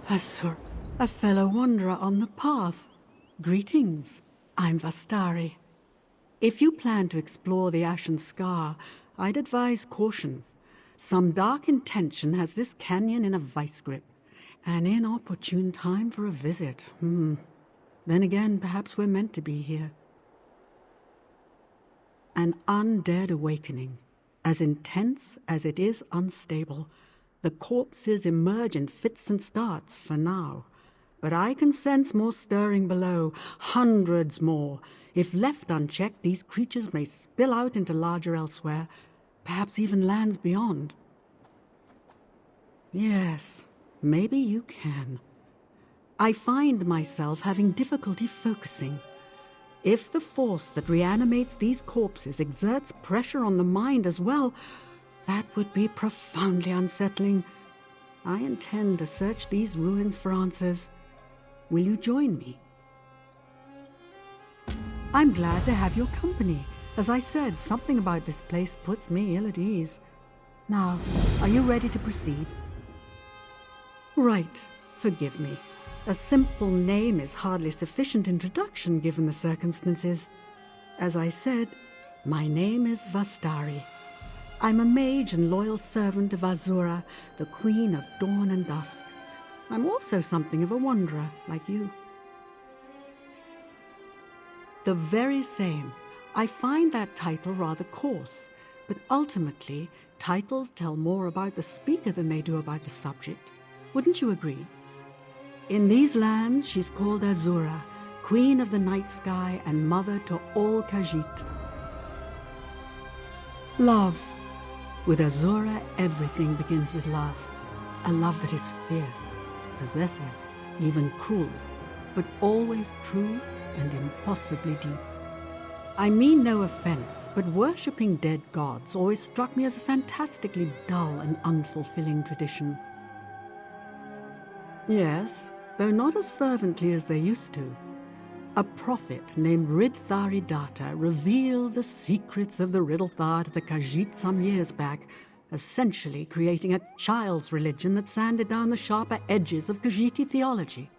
Azurah, a fellow wanderer on the path. Greetings, I'm Vastarie. If you plan to explore the Ashen Scar, I'd advise caution. Some dark intention has this canyon in a vice grip. An inopportune time for a visit. Then again, perhaps we're meant to be here. An undead awakening, as intense as it is unstable. The corpses emerge in fits and starts for now. But I can sense more stirring below, hundreds more. If left unchecked, these creatures may spill out into larger Elsweyr, perhaps even lands beyond. Yes, maybe you can. I find myself having difficulty focusing. If the force that reanimates these corpses exerts pressure on the mind as well, that would be profoundly unsettling. I intend to search these ruins for answers. Will you join me? I'm glad to have your company. As I said, something about this place puts me ill at ease. Now, are you ready to proceed? Right. Forgive me. A simple name is hardly sufficient introduction given the circumstances. As I said, my name is Vastarie. I'm a mage and loyal servant of Azurah, the Queen of Dawn and Dusk. I'm also something of a wanderer, like you. The very same. I find that title rather coarse, but ultimately, titles tell more about the speaker than they do about the subject. Wouldn't you agree? In these lands, she's called Azurah, Queen of the Night Sky and Mother to all Khajiiti. Love. With Azurah, everything begins with love. A love that is fierce, possessive, even cruel, but always true and impossibly deep. I mean no offense, but worshipping dead gods always struck me as a fantastically dull and unfulfilling tradition. Yes, though not as fervently as they used to. A prophet named Ridthari revealed the secrets of the Riddlethar to the Khajiiti some years back, essentially creating a child's religion that sanded down the sharper edges of Khajiiti theology.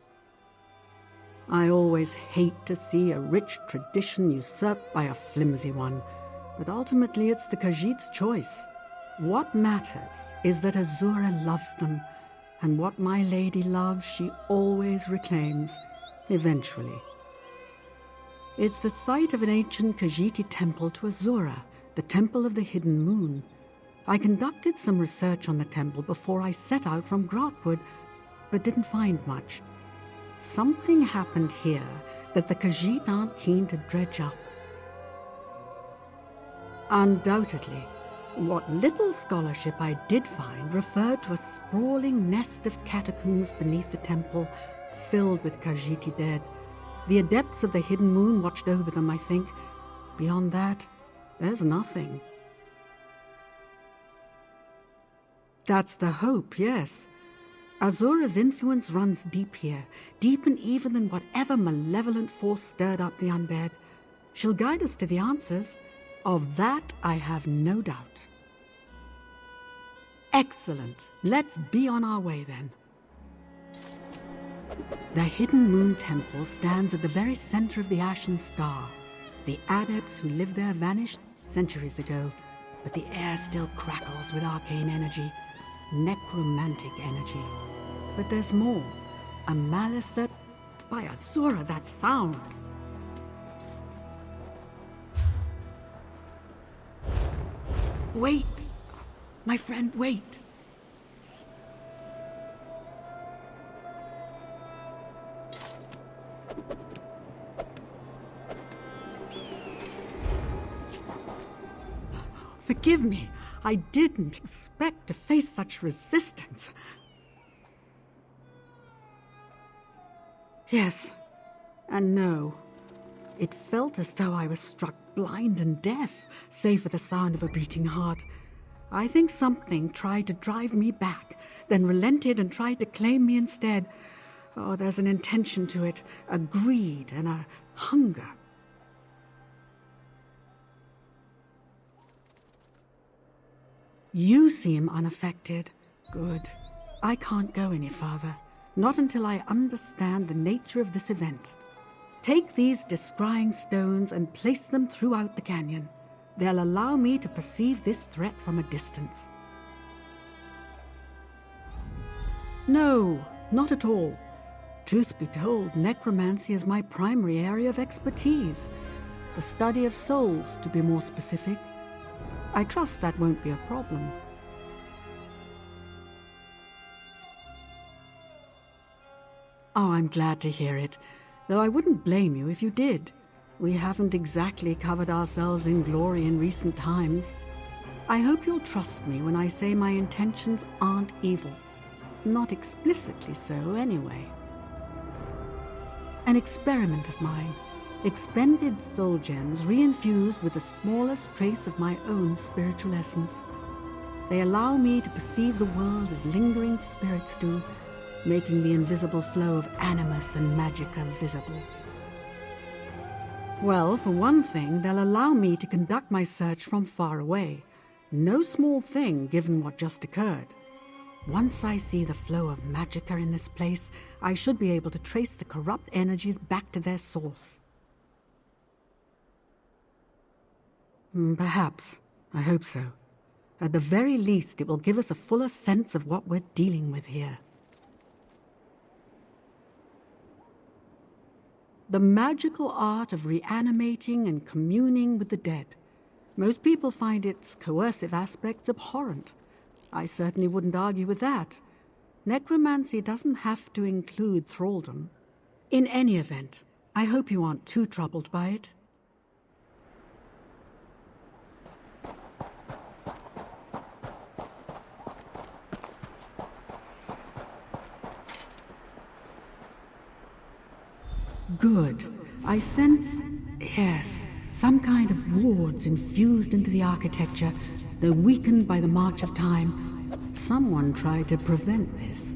I always hate to see a rich tradition usurped by a flimsy one, but ultimately it's the Khajiit's choice. What matters is that Azurah loves them, and what my lady loves she always reclaims, eventually. It's the site of an ancient Khajiiti temple to Azurah, the Temple of the Hidden Moon. I conducted some research on the temple before I set out from Grotwood, but didn't find much. Something happened here that the Khajiiti aren't keen to dredge up. Undoubtedly, what little scholarship I did find referred to a sprawling nest of catacombs beneath the temple, filled with Khajiiti dead. The adepts of the Hidden Moon watched over them, I think. Beyond that, there's nothing. That's the hope, yes. Azurah's influence runs deep here, deep and even than whatever malevolent force stirred up the undead. She'll guide us to the answers. Of that I have no doubt. Excellent. Let's be on our way then. The Hidden Moon Temple stands at the very center of the Ashen Scar. The adepts who lived there vanished centuries ago, but the air still crackles with arcane energy, necromantic energy. But there's more. A malice that... By Azurah, that sound! Wait! My friend, wait! Forgive me. I didn't expect to face such resistance. Yes, and no. It felt as though I was struck blind and deaf, save for the sound of a beating heart. I think something tried to drive me back, then relented and tried to claim me instead. Oh, there's an intention to it, a greed and a hunger. You seem unaffected. Good. I can't go any farther. Not until I understand the nature of this event. Take these descrying stones and place them throughout the canyon. They'll allow me to perceive this threat from a distance. No, not at all. Truth be told, necromancy is my primary area of expertise. The study of souls, to be more specific. I trust that won't be a problem. Oh, I'm glad to hear it, though I wouldn't blame you if you did. We haven't exactly covered ourselves in glory in recent times. I hope you'll trust me when I say my intentions aren't evil. Not explicitly so, anyway. An experiment of mine. Expended soul gems reinfused with the smallest trace of my own spiritual essence. They allow me to perceive the world as lingering spirits do, making the invisible flow of animus and magicka visible. Well, for one thing, they'll allow me to conduct my search from far away. No small thing, given what just occurred. Once I see the flow of magicka in this place, I should be able to trace the corrupt energies back to their source. Perhaps. I hope so. At the very least, it will give us a fuller sense of what we're dealing with here. The magical art of reanimating and communing with the dead. Most people find its coercive aspects abhorrent. I certainly wouldn't argue with that. Necromancy doesn't have to include thraldom. In any event, I hope you aren't too troubled by it. Good. I sense, yes, some kind of wards infused into the architecture, though weakened by the march of time. Someone tried to prevent this.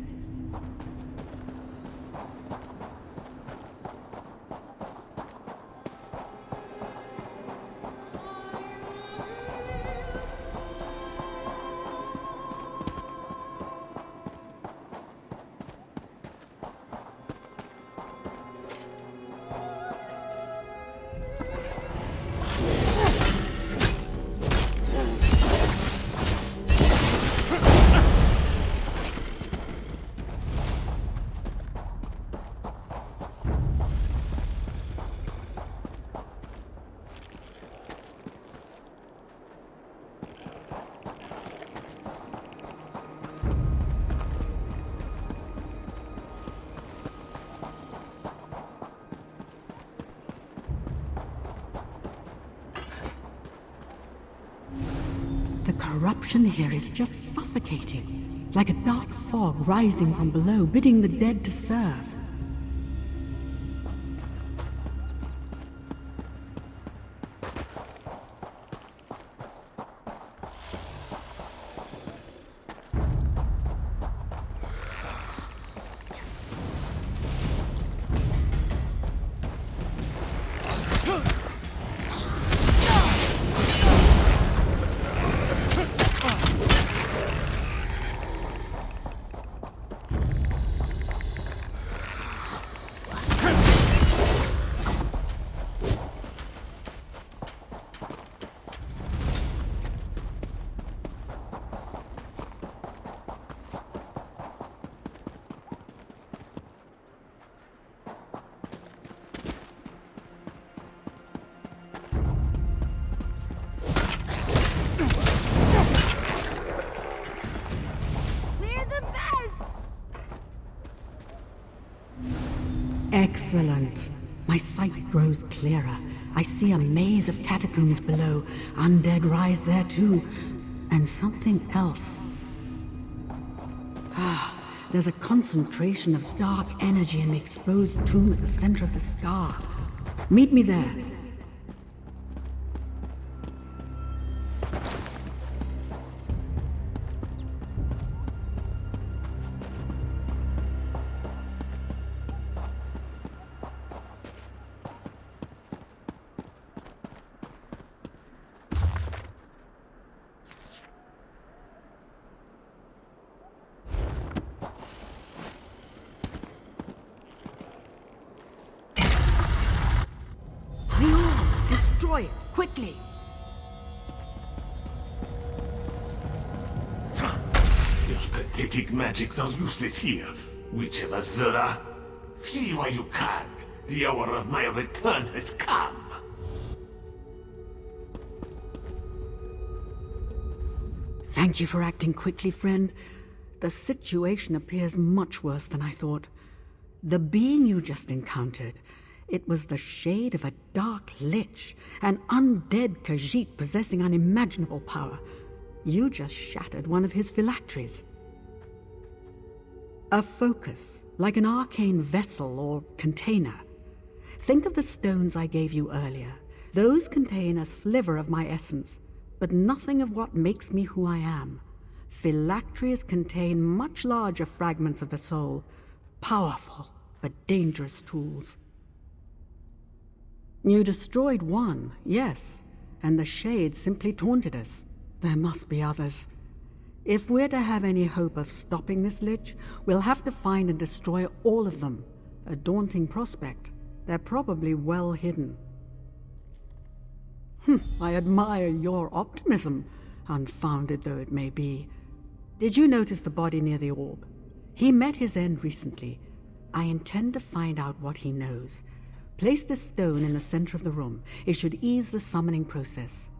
The corruption here is just suffocating, like a dark fog rising from below, bidding the dead to serve. Excellent. My sight grows clearer. I see a maze of catacombs below. Undead rise there too. And something else. There's a concentration of dark energy in the exposed tomb at the center of the scar. Meet me there. destroy it, quickly! Your pathetic magics are useless here, Witch of Azurah. Flee while you can. The hour of my return has come. Thank you for acting quickly, friend. The situation appears much worse than I thought. The being you just encountered, it was the shade of a dark lich, an undead Khajiiti possessing unimaginable power. You just shattered one of his phylacteries. A focus, like an arcane vessel or container. Think of the stones I gave you earlier. Those contain a sliver of my essence, but nothing of what makes me who I am. Phylacteries contain much larger fragments of the soul, powerful but dangerous tools. You destroyed one, yes, and the shade simply taunted us. There must be others. If we're to have any hope of stopping this lich, we'll have to find and destroy all of them. A daunting prospect. They're probably well hidden. I admire your optimism, unfounded though it may be. Did you notice the body near the orb? He met his end recently. I intend to find out what he knows. Place this stone in the center of the room. It should ease the summoning process.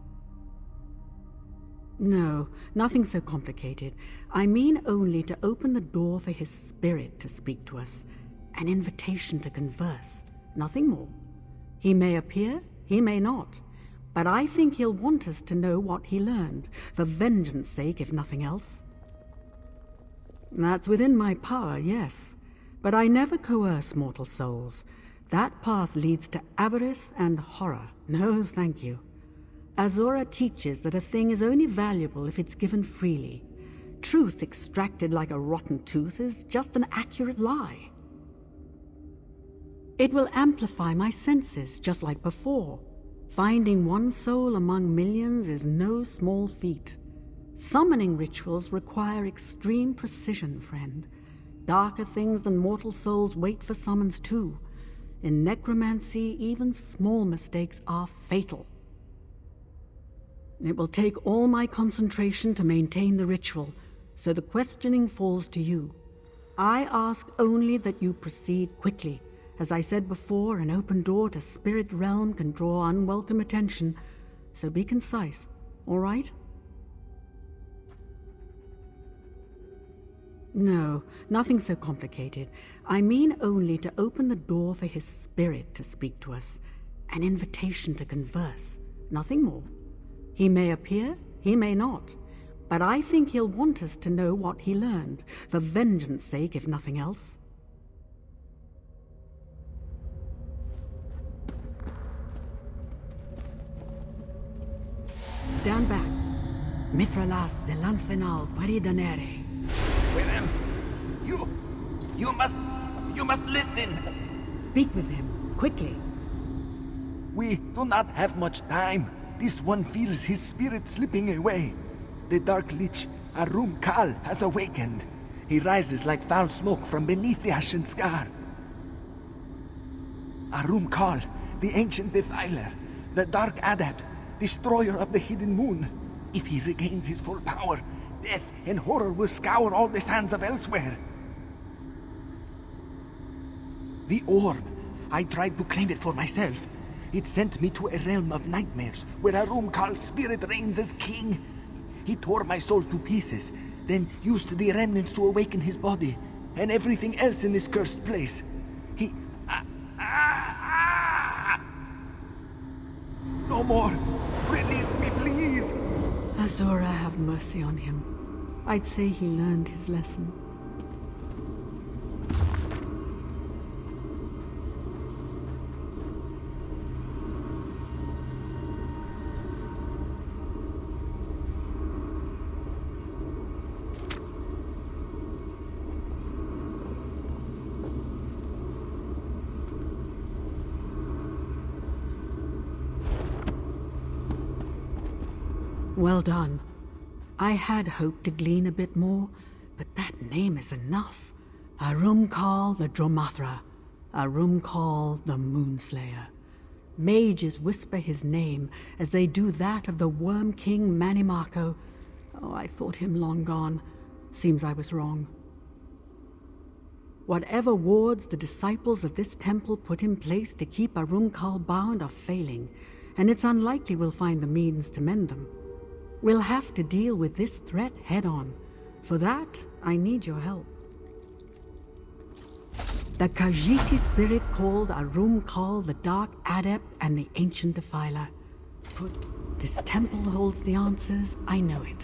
No, nothing so complicated. I mean only to open the door for his spirit to speak to us. An invitation to converse. Nothing more. He may appear, he may not. But I think he'll want us to know what he learned, for vengeance sake, if nothing else. That's within my power, yes. But I never coerce mortal souls. That path leads to avarice and horror. No, thank you. Azurah teaches that a thing is only valuable if it's given freely. Truth extracted like a rotten tooth is just an accurate lie. It will amplify my senses, just like before. Finding one soul among millions is no small feat. Summoning rituals require extreme precision, friend. Darker things than mortal souls wait for summons too. In necromancy, even small mistakes are fatal. It will take all my concentration to maintain the ritual, so the questioning falls to you. I ask only that you proceed quickly. As I said before, an open door to spirit realm can draw unwelcome attention, so be concise, all right? No, nothing so complicated. I mean only to open the door for his spirit to speak to us. An invitation to converse, nothing more. He may appear, he may not. But I think he'll want us to know what he learned, for vengeance sake, if nothing else. Stand back. Mithralas zelanfenal paridanere. With him. You must listen. Speak with him, quickly. We do not have much time. This one feels his spirit slipping away. The dark lich, Arum Kal, has awakened. He rises like foul smoke from beneath the Ashen Scar. Arum Kal, the ancient defiler, the dark adept, destroyer of the hidden moon. If he regains his full power, death and horror will scour all the sands of Elsweyr. The orb. I tried to claim it for myself. It sent me to a realm of nightmares, where Arum Kal's spirit reigns as king. He tore my soul to pieces, then used the remnants to awaken his body, and everything else in this cursed place. He... No more! Release me, please! Azurah, have mercy on him. I'd say he learned his lesson. Well done. I had hoped to glean a bit more, but that name is enough. Arum Kal the Dromathra, Arum Kal the Moonslayer. Mages whisper his name as they do that of the Worm King Manimako. Oh, I thought him long gone. Seems I was wrong. Whatever wards the disciples of this temple put in place to keep Arumkal bound are failing, and it's unlikely we'll find the means to mend them. We'll have to deal with this threat head-on. For that, I need your help. The Khajiiti spirit called Arumkal the Dark Adept and the Ancient Defiler. This temple holds the answers, I know it.